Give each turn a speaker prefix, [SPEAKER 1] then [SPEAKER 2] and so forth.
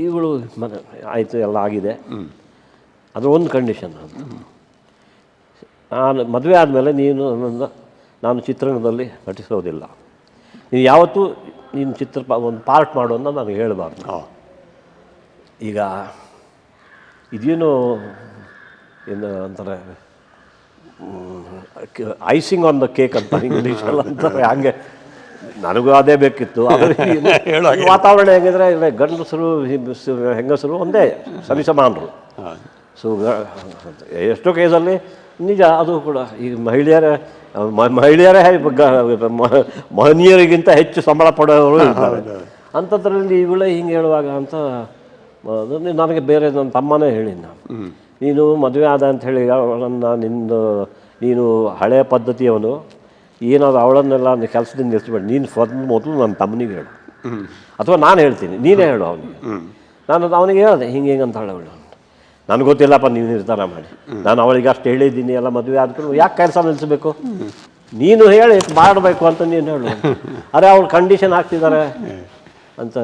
[SPEAKER 1] ಇವಳು ಆಯಿತು ಎಲ್ಲ ಆಗಿದೆ. ಅದು ಒಂದು ಕಂಡೀಷನ್. ನಾನು ಮದುವೆ ಆದಮೇಲೆ ನೀನು ನಾನು ಚಿತ್ರರಂಗದಲ್ಲಿ ನಟಿಸೋದಿಲ್ಲ, ನೀವು ಯಾವತ್ತೂ ನೀನು ಒಂದು ಪಾರ್ಟ್ ಮಾಡು ಅಂತ ನನಗೆ ಹೇಳಬಾರ್ದು. ಈಗ ಇದೇನು ಏನು ಅಂತಾರೆ, ಐಸಿಂಗ್ ಆನ್ ದ ಕೇಕ್ ಅಂತ ಇಂಗ್ಲೀಷಲ್ಲಿ ಅಂತಾರೆ. ಹಂಗೆ ನನಗೂ ಅದೇ ಬೇಕಿತ್ತು. ವಾತಾವರಣ ಹೆಂಗಿದ್ರೆ ಗಂಡಸರು ಹೆಂಗಸರು ಒಂದೇ ಸರಿಸಮಾನರು. ಸೊ ಎಷ್ಟೋ ಕೇಸಲ್ಲಿ ನಿಜ ಅದು ಕೂಡ. ಈಗ ಮಹಿಳೆಯರೇ ಮಹನೀಯರಿಗಿಂತ ಹೆಚ್ಚು ಸಂಬಳ ಪಡೆಯೋರು ಇದ್ದಾರೆ. ಅಂಥದ್ರಲ್ಲಿ ಇವಳೇ ಹಿಂಗೆ ಹೇಳುವಾಗ ಅಂತ ನನಗೆ ಬೇರೆ ನನ್ನ ತಮ್ಮನೇ ಹೇಳಿದ್ದ, ನೀನು ಮದುವೆ ಆದ ಅಂಥೇಳಿ ಅವಳನ್ನು ನೀನು ಹಳೆಯ ಪದ್ಧತಿಯವನು, ಏನಾದ್ರು ಅವಳನ್ನೆಲ್ಲ ಕೆಲಸದಿಂದ ನಿಲ್ಲಿಸ್ಬೇಡ, ನೀನು ಮೊದಲು ನನ್ನ ತಮ್ಮನಿಗೆ ಹೇಳು, ಅಥವಾ ನಾನು ಹೇಳ್ತೀನಿ, ನೀನೇ ಹೇಳು ಅವನಿಗೆ. ನಾನು ಅವನಿಗೆ ಹೇಳಿದೆ ಹಿಂಗೆ ಅಂತ ಹೇಳಿ. ಅವಳು ನನಗೆ ಗೊತ್ತಿಲ್ಲಪ್ಪ, ನೀವು ನಿರ್ಧಾರ ಮಾಡಿ, ನಾನು ಅವಳಿಗೆ ಅಷ್ಟು ಹೇಳಿದ್ದೀನಿ, ಎಲ್ಲ ಮದುವೆ ಆದ್ರೂ ಯಾಕೆ ಕೆಲಸ ನಿಲ್ಲಿಸಬೇಕು, ನೀನು ಹೇಳಿ ಮಾಡಬೇಕು ಅಂತ ನೀನು ಹೇಳು. ಅರೆ ಅವಳು ಕಂಡೀಷನ್ ಹಾಕ್ತಿದ್ದಾರೆ ಅಂತ.